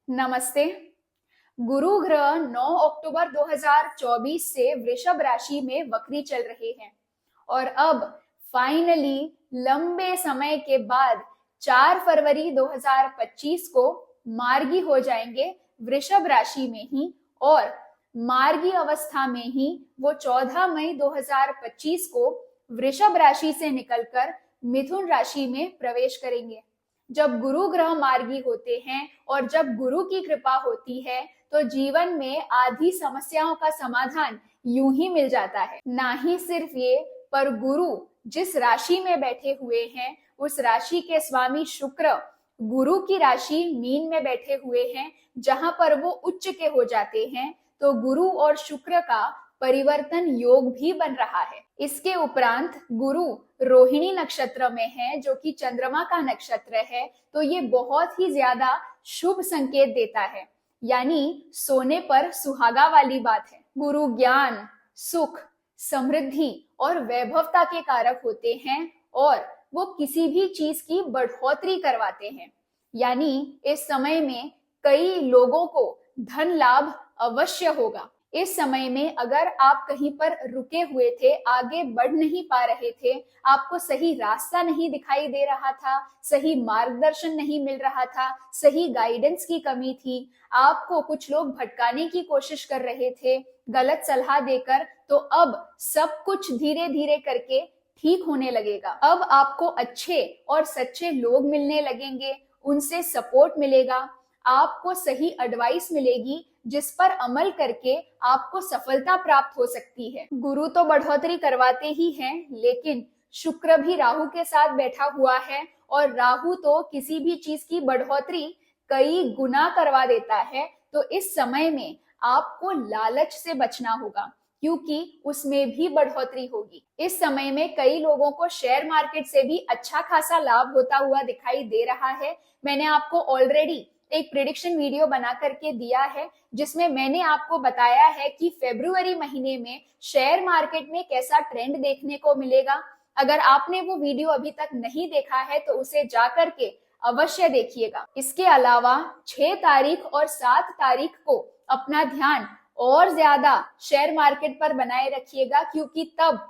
नमस्ते। गुरु ग्रह 9 अक्टूबर 2024 से वृषभ राशि में वक्री चल रहे हैं और अब फाइनली लंबे समय के बाद 4 फरवरी 2025 को मार्गी हो जाएंगे वृषभ राशि में ही। और मार्गी अवस्था में ही वो 14 मई 2025 को वृषभ राशि से निकलकर मिथुन राशि में प्रवेश करेंगे। जब गुरु ग्रह मार्गी होते हैं और जब गुरु की कृपा होती है तो जीवन में आधी समस्याओं का समाधान यूं ही मिल जाता है। ना ही सिर्फ ये, पर गुरु जिस राशि में बैठे हुए हैं उस राशि के स्वामी शुक्र गुरु की राशि मीन में बैठे हुए हैं, जहां पर वो उच्च के हो जाते हैं। तो गुरु और शुक्र का परिवर्तन योग भी बन रहा है। इसके उपरांत गुरु रोहिणी नक्षत्र में है, जो कि चंद्रमा का नक्षत्र है। तो ये बहुत ही ज्यादा शुभ संकेत देता है, यानी सोने पर सुहागा वाली बात है। गुरु ज्ञान, सुख, समृद्धि और वैभवता के कारक होते हैं और वो किसी भी चीज की बढ़ोतरी करवाते हैं। यानी इस समय में कई लोगों को धन लाभ अवश्य होगा। इस समय में अगर आप कहीं पर रुके हुए थे, आगे बढ़ नहीं पा रहे थे, आपको सही रास्ता नहीं दिखाई दे रहा था, सही मार्गदर्शन नहीं मिल रहा था, सही गाइडेंस की कमी थी, आपको कुछ लोग भटकाने की कोशिश कर रहे थे गलत सलाह देकर, तो अब सब कुछ धीरे धीरे करके ठीक होने लगेगा। अब आपको अच्छे और सच्चे लोग मिलने लगेंगे, उनसे सपोर्ट मिलेगा, आपको सही एडवाइस मिलेगी जिस पर अमल करके आपको सफलता प्राप्त हो सकती है। गुरु तो बढ़ोतरी करवाते ही हैं, लेकिन शुक्र भी राहु के साथ बैठा हुआ है और राहु तो किसी भी चीज की बढ़ोतरी कई गुना करवा देता है। तो इस समय में आपको लालच से बचना होगा, क्योंकि उसमें भी बढ़ोतरी होगी। इस समय में कई लोगों को शेयर मार्केट से भी अच्छा खासा लाभ होता हुआ दिखाई दे रहा है। मैंने आपको ऑलरेडी एक प्रेडिक्शन वीडियो बना करके दिया है, जिसमें मैंने आपको बताया है कि फरवरी महीने में शेयर मार्केट में कैसा ट्रेंड देखने को मिलेगा। अगर आपने वो वीडियो अभी तक नहीं देखा है तो उसे जा करके अवश्य देखिएगा। इसके अलावा 6 तारीख और 7 तारीख को अपना ध्यान और ज्यादा शेयर मार्केट पर बनाए रखिएगा, क्योंकि तब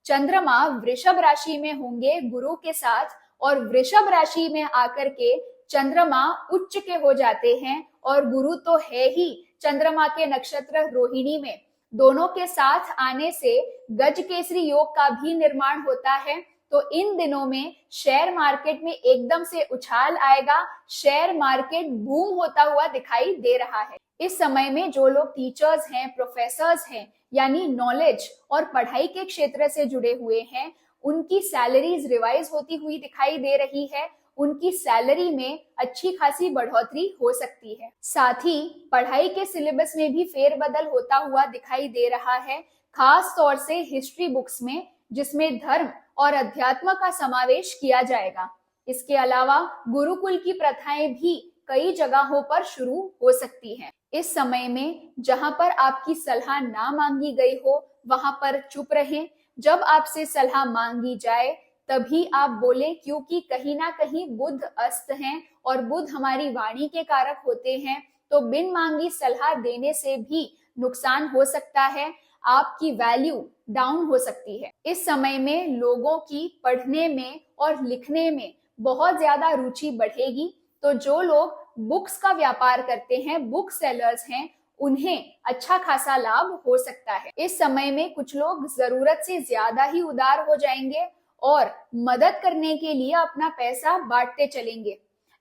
चंद्रमा वृषभ राशि में होंगे गुरु के साथ, और वृषभ राशि में आकर के चंद्रमा उच्च के हो जाते हैं और गुरु तो है ही चंद्रमा के नक्षत्र रोहिणी में। दोनों के साथ आने से गज केसरी योग का भी निर्माण होता है। तो इन दिनों में शेयर मार्केट में एकदम से उछाल आएगा, शेयर मार्केट बूम होता हुआ दिखाई दे रहा है। इस समय में जो लोग टीचर्स हैं, प्रोफेसर्स हैं, यानी नॉलेज और पढ़ाई के क्षेत्र से जुड़े हुए हैं, उनकी सैलरीज रिवाइज होती हुई दिखाई दे रही है, उनकी सैलरी में अच्छी खासी बढ़ोतरी हो सकती है। साथ ही पढ़ाई के सिलेबस में भी फेरबदल होता हुआ दिखाई दे रहा है, खास तौर से हिस्ट्री बुक्स में, जिसमें धर्म और अध्यात्म का समावेश किया जाएगा। इसके अलावा गुरुकुल की प्रथाएं भी कई जगहों पर शुरू हो सकती हैं। इस समय में जहां पर आपकी सलाह ना मांगी गई हो वहां पर चुप रहें। जब आपसे सलाह मांगी जाए तभी आप बोले, क्योंकि कहीं ना कहीं बुध अस्त हैं और बुध हमारी वाणी के कारक होते हैं। तो बिन मांगी सलाह देने से भी नुकसान हो सकता है, आपकी वैल्यू डाउन हो सकती है। इस समय में लोगों की पढ़ने में और लिखने में बहुत ज्यादा रुचि बढ़ेगी। तो जो लोग बुक्स का व्यापार करते हैं, बुक सेलर्स हैं, उन्हें अच्छा खासा लाभ हो सकता है। इस समय में कुछ लोग जरूरत से ज्यादा ही उदार हो जाएंगे और मदद करने के लिए अपना पैसा बांटते चलेंगे।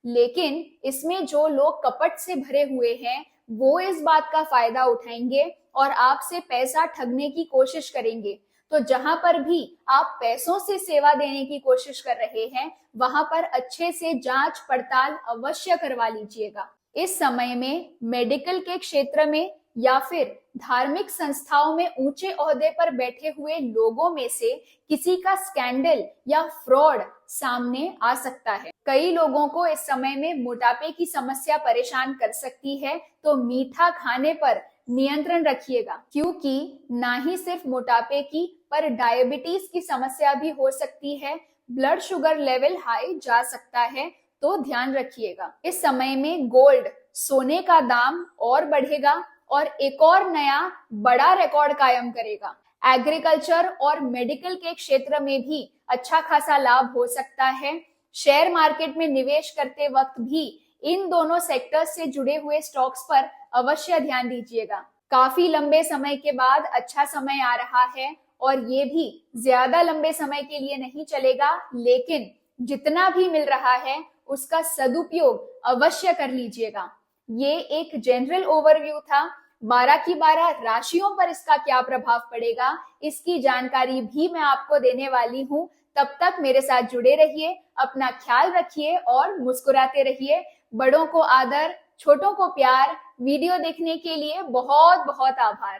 लेकिन इसमें जो लोग कपट से भरे हुए हैं वो इस बात का फायदा उठाएंगे और आपसे पैसा ठगने की कोशिश करेंगे। तो जहां पर भी आप पैसों से सेवा देने की कोशिश कर रहे हैं वहां पर अच्छे से जांच पड़ताल अवश्य करवा लीजिएगा। इस समय में मेडिकल के क्षेत्र में या फिर धार्मिक संस्थाओं में ऊंचे ओहदे पर बैठे हुए लोगों में से किसी का स्कैंडल या फ्रॉड सामने आ सकता है। कई लोगों को इस समय में मोटापे की समस्या परेशान कर सकती है। तो मीठा खाने पर नियंत्रण रखिएगा, क्योंकि ना ही सिर्फ मोटापे की पर डायबिटीज की समस्या भी हो सकती है। ब्लड शुगर लेवल हाई जा सकता है, तो ध्यान रखिएगा। इस समय में गोल्ड सोने का दाम और बढ़ेगा और एक और नया बड़ा रिकॉर्ड कायम करेगा। एग्रीकल्चर और मेडिकल के क्षेत्र में भी अच्छा खासा लाभ हो सकता है। शेयर मार्केट में निवेश करते वक्त भी इन दोनों सेक्टर्स से जुड़े हुए स्टॉक्स पर अवश्य ध्यान दीजिएगा। काफी लंबे समय के बाद अच्छा समय आ रहा है और ये भी ज्यादा लंबे समय के लिए नहीं चलेगा, लेकिन जितना भी मिल रहा है उसका सदुपयोग अवश्य कर लीजिएगा। ये एक जनरल ओवरव्यू था। 12 की 12 राशियों पर इसका क्या प्रभाव पड़ेगा, इसकी जानकारी भी मैं आपको देने वाली हूँ। तब तक मेरे साथ जुड़े रहिए, अपना ख्याल रखिए और मुस्कुराते रहिए। बड़ों को आदर, छोटों को प्यार। वीडियो देखने के लिए बहुत बहुत आभार।